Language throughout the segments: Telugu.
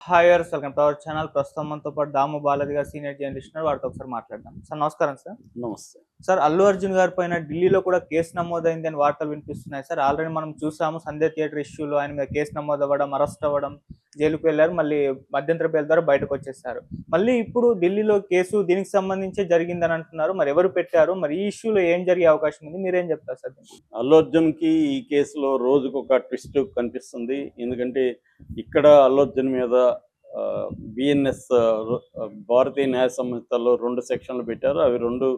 Hi viewers, welcome to our channel. ప్రస్తుతం మనతో పాటు దాము బాలాజీ గారు సీనియర్ జర్నలిస్ట్ ఉన్నారు. వారితో ఒకసారి మాట్లాడదాం. సార్ నమస్కారం సార్. నమస్తే. సార్, అల్లు అర్జున్ గారి పైన ఢిల్లీలో కూడా కేసు నమోదైంది అని వార్తలు వినిపిస్తున్నాయి సార్. ఆల్రెడీ మనం చూసాము సంధ్య థియేటర్ ఇష్యూలో ఆయన మీద కేసు నమోదు అవ్వడం, అరెస్ట్ అవ్వడం, జైలుకు వెళ్ళారు. మళ్ళీ మధ్యంతర బెయిల్ ద్వారా బయటకు వచ్చేసారు. మళ్ళీ ఇప్పుడు ఢిల్లీలో కేసు దీనికి సంబంధించే జరిగిందని అంటున్నారు. మరి ఎవరు పెట్టారు? మరి ఈ ఇష్యూలో ఏం జరిగే అవకాశం ఉంది? మీరేం చెప్తారు సార్? అల్లు అర్జున్ కి ఈ కేసులో రోజుకు ఒక ట్విస్ట్ కనిపిస్తుంది. ఎందుకంటే ఇక్కడ అల్లు అర్జున్ మీద బిఎన్ఎస్ భారతీయ న్యాయ సంహితలో 2 సెక్షన్లు పెట్టారు. అవి 2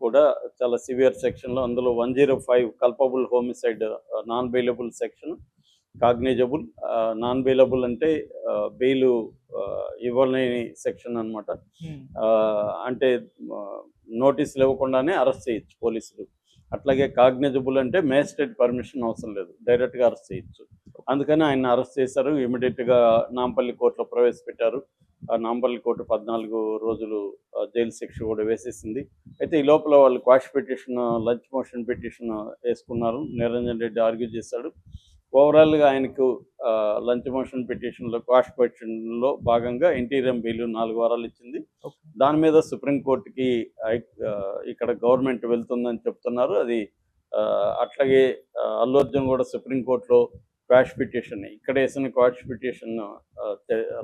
కూడా చాలా సివియర్ సెక్షన్లు. అందులో 105 culpable homicide non bailable section, cognisable non bailable అంటే బెయిల్ ఇవ్వలేని సెక్షన్ అనమాట. అంటే నోటీసులు ఇవ్వకుండానే అరెస్ట్ చేయొచ్చు పోలీసులు. అట్లాగే కాగ్నిజబుల్ అంటే మేజిస్ట్రేట్ పర్మిషన్ అవసరం లేదు, డైరెక్ట్గా అరెస్ట్ చేయొచ్చు. అందుకని ఆయన అరెస్ట్ చేశారు. ఇమీడియట్గా నాంపల్లి కోర్టులో ప్రవేశపెట్టారు. ఆ నాంపల్లి కోర్టు 14 రోజులు జైలు శిక్ష కూడా వేసేసింది. అయితే ఈ లోపల వాళ్ళు quash petition, lunch motion petition వేసుకున్నారు. నిరంజన్ రెడ్డి ఆర్గ్యూ చేశాడు. ఓవరాల్గా ఆయనకు లంచ్ మోషన్ పిటిషన్లో క్వాష్ పిటిషన్లో భాగంగా ఇంటీరియం బెయిల్ 4 వారాలు ఇచ్చింది. దాని మీద సుప్రీంకోర్టుకి ఇక్కడ గవర్నమెంట్ వెళ్తుందని చెప్తున్నారు. అది అట్లాగే అల్లు అర్జున్ కూడా సుప్రీంకోర్టులో క్వాష్ పిటిషన్, ఇక్కడ వేసిన క్వాష్ పిటిషన్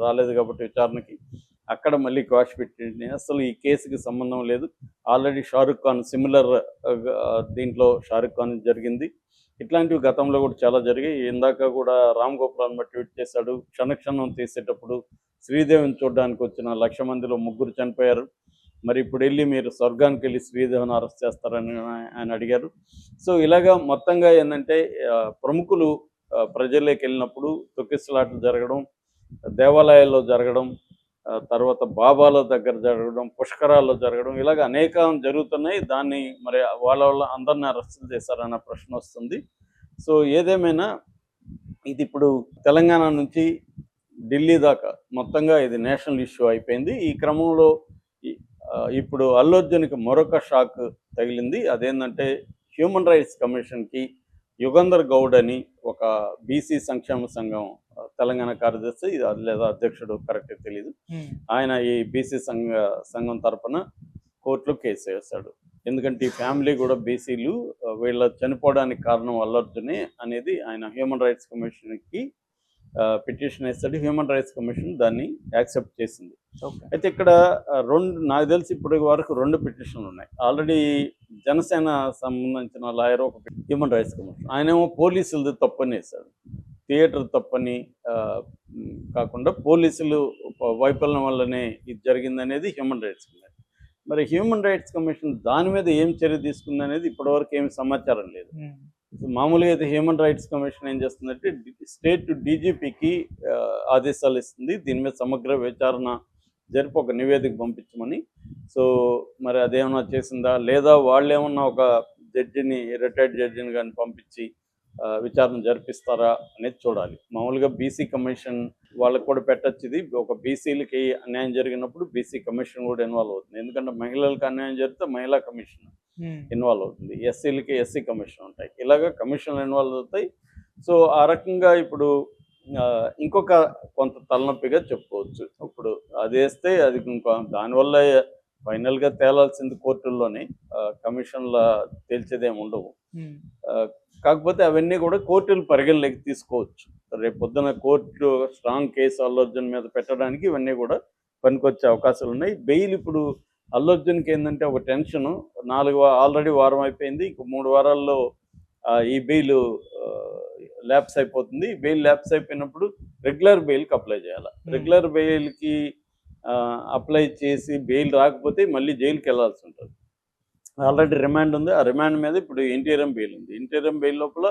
రాలేదు కాబట్టి విచారణకి, అక్కడ మళ్ళీ క్వాష్ పిటిషన్. అసలు ఈ కేసుకి సంబంధం లేదు. ఆల్రెడీ షారుఖ్ ఖాన్ సిమిలర్ దీంట్లో షారుఖ్ ఖాన్ జరిగింది. ఇట్లాంటివి గతంలో కూడా చాలా జరిగాయి. ఇందాక కూడా రామ్ గోపాల్ ట్వీట్ చేశాడు, క్షణక్షణం తీసేటప్పుడు శ్రీదేవిని చూడడానికి వచ్చిన 1,00,000 మందిలో 3 చనిపోయారు. మరి ఇప్పుడు వెళ్ళి మీరు స్వర్గానికి వెళ్ళి శ్రీదేవిని అరెస్ట్ చేస్తారని ఆయన అడిగారు. సో ఇలాగా మొత్తంగా ఏంటంటే ప్రముఖులు ప్రజల్లోకి వెళ్ళినప్పుడు తొక్కిసలాటలు జరగడం, దేవాలయాల్లో జరగడం, తర్వాత బాబాల దగ్గర జరగడం, పుష్కరాల్లో జరగడం, ఇలాగ అనేకం జరుగుతున్నాయి. దాన్ని మరి వాళ్ళ అందరిని అరెస్ట్ చేశారన్న ప్రశ్న వస్తుంది. సో ఏదేమైనా ఇది ఇప్పుడు తెలంగాణ నుంచి ఢిల్లీ దాకా మొత్తంగా ఇది నేషనల్ ఇష్యూ అయిపోయింది. ఈ క్రమంలో ఇప్పుడు అల్లు అర్జున్కి మరొక షాక్ తగిలింది. అదేంటంటే హ్యూమన్ రైట్స్ కమిషన్కి యుగంధర్ గౌడ్ అని ఒక బీసీ సంక్షేమ సంఘం తెలంగాణ కార్యదర్శి లేదా అధ్యక్షుడు కరెక్ట్గా తెలియదు, ఆయన ఈ బీసీ సంఘం తరపున కోర్టులో కేసు వేశాడు. ఎందుకంటే ఈ ఫ్యామిలీ కూడా బీసీలు, వీళ్ళ చనిపోవడానికి కారణం అల్లు అర్జునే అనేది ఆయన హ్యూమన్ రైట్స్ కమిషన్కి పిటిషన్ వేస్తాడు. హ్యూమన్ రైట్స్ కమిషన్ దాన్ని యాక్సెప్ట్ చేసింది. అయితే ఇక్కడ నాకు తెలిసి ఇప్పటి వరకు 2 పిటిషన్లు ఉన్నాయి. ఆల్రెడీ జనసేన సంబంధించిన లాయర్ ఒక హ్యూమన్ రైట్స్ కమిషన్, ఆయనేమో పోలీసులది తప్పని వేశాడు. థియేటర్ తప్పని కాకుండా పోలీసులు వైఫల్యం వల్లనే ఇది జరిగిందనేది హ్యూమన్ రైట్స్ కమిషన్. మరి హ్యూమన్ రైట్స్ కమిషన్ దాని మీద ఏం చర్య తీసుకుంది అనేది ఇప్పటివరకు ఏమి సమాచారం లేదు. మామూలుగా అయితే హ్యూమన్ రైట్స్ కమిషన్ ఏం చేస్తుందంటే స్టేట్ డీజీపీకి ఆదేశాలు ఇస్తుంది, దీని మీద సమగ్ర విచారణ జరిపి ఒక నివేదిక పంపించమని. సో మరి అదేమన్నా చేసిందా లేదా వాళ్ళు ఏమన్నా ఒక జడ్జిని, రిటైర్డ్ జడ్జిని కానీ పంపించి విచారణ జరిపిస్తారా అనేది చూడాలి. మామూలుగా బీసీ కమిషన్ వాళ్ళకు కూడా పెట్టచ్చు. ఇది ఒక బీసీలకి అన్యాయం జరిగినప్పుడు బీసీ కమిషన్ కూడా ఇన్వాల్వ్ అవుతుంది. ఎందుకంటే మహిళలకు అన్యాయం జరిగితే మహిళా కమిషన్ ఇన్వాల్వ్ అవుతుంది, ఎస్సీలకి ఎస్సీ కమిషన్ ఉంటాయి, ఇలాగ కమిషన్లు ఇన్వాల్వ్ అవుతాయి. సో ఆ రకంగా ఇప్పుడు ఇంకొక కొంత తలనొప్పిగా చెప్పుకోవచ్చు. ఇప్పుడు అది వేస్తే అది ఇంకో దానివల్ల ఫైనల్గా తేలాల్సింది కోర్టుల్లోనే, కమిషన్ల తేల్చేదేమి ఉండవు. కాకపోతే అవన్నీ కూడా కోర్టులు పరిగణలోకి తీసుకోవచ్చు. రేపు పొద్దున court strong case Allu Arjun మీద పెట్టడానికి ఇవన్నీ కూడా పనికొచ్చే అవకాశాలు ఉన్నాయి. బెయిల్ ఇప్పుడు అల్లు అర్జున్కి ఏంటంటే ఒక టెన్షను, ఆల్రెడీ వారం అయిపోయింది, ఇంకో 3 వారాల్లో ఈ బెయిల్ ల్యాప్స్ అయిపోతుంది. బెయిల్ ల్యాప్స్ అయిపోయినప్పుడు రెగ్యులర్ బెయిల్కి అప్లై చేయాలి. రెగ్యులర్ బెయిల్కి అప్లై చేసి బెయిల్ రాకపోతే మళ్ళీ జైలుకి వెళ్ళాల్సి ఉంటుంది. ఆల్రెడీ రిమాండ్ ఉంది, ఆ రిమాండ్ మీద ఇప్పుడు ఇంటీరియం బెయిల్ ఉంది. ఇంటీరియం బెయిల్ లోపల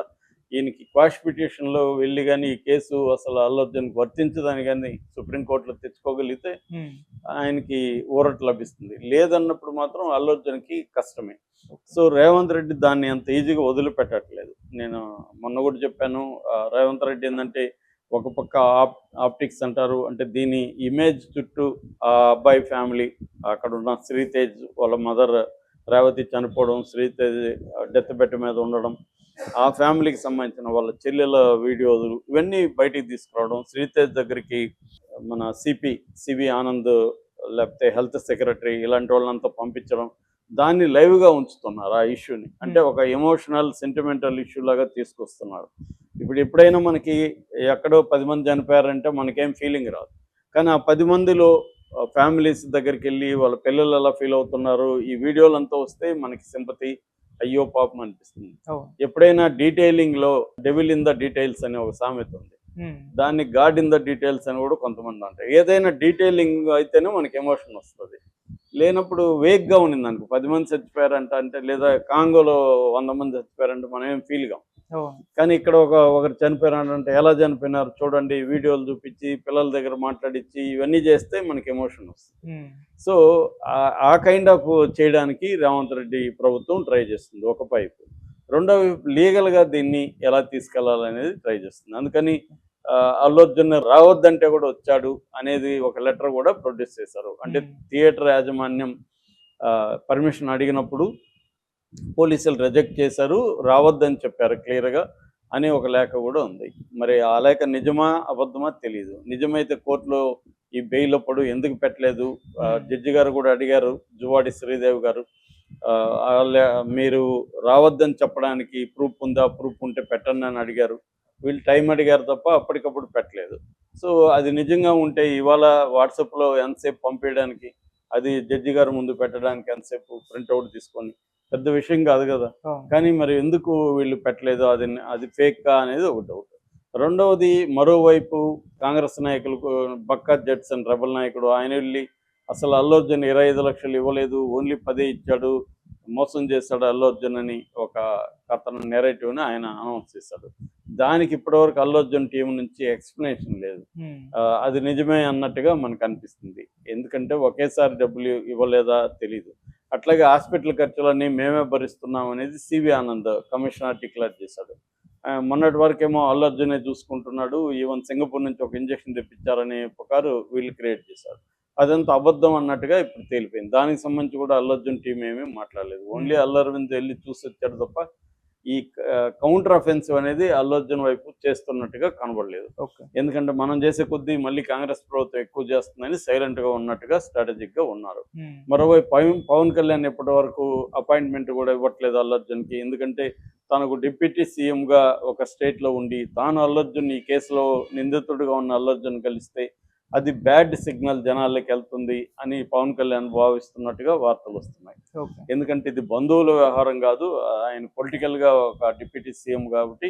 ఈయనకి క్వాష్ పిటిషన్లో వెళ్ళి కానీ ఈ కేసు అసలు అల్లు అర్జున్కి వర్తించదని కానీ సుప్రీంకోర్టులో తెచ్చుకోగలిగితే ఆయనకి ఊరట లభిస్తుంది. లేదన్నప్పుడు మాత్రం అల్లు అర్జున్కి కష్టమే. సో రేవంత్ రెడ్డి దాన్ని అంత ఈజీగా వదిలిపెట్టట్లేదు. నేను మొన్న కూడా చెప్పాను, రేవంత్ రెడ్డి ఏంటంటే ఒక పక్క ఆప్టిక్స్ అంటారు, అంటే దీని ఇమేజ్ చుట్టూ ఆ అబ్బాయి ఫ్యామిలీ, అక్కడ ఉన్న శ్రీతేజ్ వాళ్ళ మదర్ రేవతి చనిపోవడం, శ్రీతేజ్ డెత్ బెడ్ మీద ఉండడం, ఆ ఫ్యామిలీకి సంబంధించిన వాళ్ళ చెల్లెల వీడియోలు ఇవన్నీ బయటికి తీసుకురావడం, శ్రీతేజ్ దగ్గరికి మన సివి ఆనంద్ లేకపోతే హెల్త్ సెక్రటరీ ఇలాంటి వాళ్ళంతా పంపించడం, దాన్ని లైవ్గా ఉంచుతున్నారు ఆ ఇష్యూని. అంటే ఒక ఎమోషనల్ సెంటిమెంటల్ ఇష్యూ లాగా తీసుకొస్తున్నారు. ఇప్పుడు ఎప్పుడైనా మనకి ఎక్కడో 10 మంది చనిపోయారంటే మనకేం ఫీలింగ్ రాదు. కానీ ఆ 10 మందిలో ఫ్యామిలీస్ దగ్గరికి వెళ్ళి వాళ్ళ పిల్లలు ఎలా ఫీల్ అవుతున్నారు, ఈ వీడియోలంతా వస్తే మనకి సింపతి, అయ్యో పాపం అనిపిస్తుంది. అవును. ఎప్పుడైనా డీటెయిలింగ్లో డెవిల్ ఇన్ ద డీటెయిల్స్ అనే ఒక సామెత ఉంది. దాన్ని గాడ్ ఇన్ ద డీటెయిల్స్ అని కూడా కొంతమంది అంటారు. ఏదైనా డీటెయిలింగ్ అయితేనే మనకి ఎమోషన్ వస్తుంది. లేనప్పుడు వేగ్గా ఉండింది అనుకో, 10 మంది చచ్చిపోయారంట అంటే, లేదా కాంగోలో 100 మంది చచ్చిపోయారంటే మనం ఏం ఫీల్ కాం. అవును. కానీ ఇక్కడ ఒకరు చనిపోయారంటే ఎలా చనిపోయినారు చూడండి, వీడియోలు చూపించి పిల్లల దగ్గర మాట్లాడించి ఇవన్నీ చేస్తే మనకి ఎమోషన్ వస్తుంది. సో ఆ కైండ్ ఆఫ్ చేయడానికి రేవంత్ రెడ్డి ప్రభుత్వం ట్రై చేస్తుంది ఒక వైపు. రెండవ వైపు లీగల్గా దీన్ని ఎలా తీసుకెళ్లాలనేది ట్రై చేస్తుంది. అందుకని అల్లు అర్జున్ రావద్దంటే కూడా వచ్చాడు అనేది ఒక లెటర్ కూడా ప్రొడ్యూస్ చేశారు. అంటే థియేటర్ యాజమాన్యం పర్మిషన్ అడిగినప్పుడు పోలీసులు రిజెక్ట్ చేశారు, రావద్దని చెప్పారు క్లియర్గా అని ఒక లేఖ కూడా ఉంది. మరి ఆ లేఖ నిజమా అబద్ధమా తెలియదు. నిజమైతే కోర్టులో ఈ బెయిల్ అప్పుడు ఎందుకు పెట్టలేదు, జడ్జి గారు కూడా అడిగారు, జువాడి శ్రీదేవి గారు, మీరు రావద్దని చెప్పడానికి ప్రూఫ్ ఉందా, ప్రూఫ్ ఉంటే పెట్టండి అని అడిగారు. వీళ్ళు టైం అడిగారు తప్ప అప్పటికప్పుడు పెట్టలేదు. సో అది నిజంగా ఉంటే ఇవాళ వాట్సాప్లో ఎంతసేపు పంపించడానికి, అది జడ్జి గారు ముందు పెట్టడానికి ఎంతసేపు ప్రింట్అవుట్ తీసుకొని, పెద్ద విషయం కాదు కదా. కానీ మరి ఎందుకు వీళ్ళు పెట్టలేదు, అది ఫేక్ అనేది ఒక డౌట్. రెండవది, మరోవైపు కాంగ్రెస్ నాయకులకు బక్కా జడ్సన్ రెబల్ నాయకుడు ఆయన వెళ్ళి అసలు అల్లు అర్జున్ 25 లక్షలు ఇవ్వలేదు, ఓన్లీ 10 ఇచ్చాడు, మోసం చేశాడు అల్లు అర్జున్ అని ఒక అతను నెరేటివ్ని ఆయన అనౌన్స్ చేశాడు. దానికి ఇప్పటివరకు అల్లు అర్జున్ టీం నుంచి ఎక్స్ప్లెనేషన్ లేదు. అది నిజమే అన్నట్టుగా మనకు అనిపిస్తుంది. ఎందుకంటే ఒకేసారి డబ్బులు ఇవ్వలేదా తెలీదు. అట్లాగే హాస్పిటల్ ఖర్చులన్నీ మేమే భరిస్తున్నాం అనేది సివి ఆనంద్ కమిషనర్ డిక్లేర్ చేశాడు. మొన్నటి వరకేమో అల్లు అర్జునే చూసుకుంటున్నాడు, ఈవెన్ సింగపూర్ నుంచి ఒక ఇంజక్షన్ తెప్పించారనే ప్రకారం వీళ్ళు క్రియేట్ చేశారు. అదంతా అబద్ధం అన్నట్టుగా ఇప్పుడు తేలిపోయింది. దానికి సంబంధించి కూడా అల్లు అర్జున్ టీం ఏమీ మాట్లాడలేదు. ఓన్లీ అల్లు అరవింద్ వెళ్ళి చూసి వచ్చాడు తప్ప ఈ కౌంటర్ అఫెన్సివ్ అనేది అల్లు అర్జున్ వైపు చేస్తున్నట్టుగా కనబడలేదు. ఎందుకంటే మనం చేసే కొద్దీ మళ్ళీ కాంగ్రెస్ ప్రభుత్వం ఎక్కువ చేస్తుందని సైలెంట్గా ఉన్నట్టుగా స్ట్రాటజిక్గా ఉన్నారు. మరోవైపు పవన్ కళ్యాణ్ ఇప్పటి వరకు అపాయింట్మెంట్ కూడా ఇవ్వట్లేదు అల్లు అర్జున్కి. ఎందుకంటే తనకు డిప్యూటీ సీఎంగా ఒక స్టేట్లో ఉండి తాను అల్లు అర్జున్ ఈ కేసులో నిందితుడిగా ఉన్న అల్లు అర్జున్ కలిస్తే అది బ్యాడ్ సిగ్నల్ జనాల్లోకి వెళ్తుంది అని పవన్ కళ్యాణ్ భావిస్తున్నట్టుగా వార్తలు వస్తున్నాయి. ఎందుకంటే ఇది బంధువుల వ్యవహారం కాదు, ఆయన పొలిటికల్గా ఒక డిప్యూటీ సీఎం కాబట్టి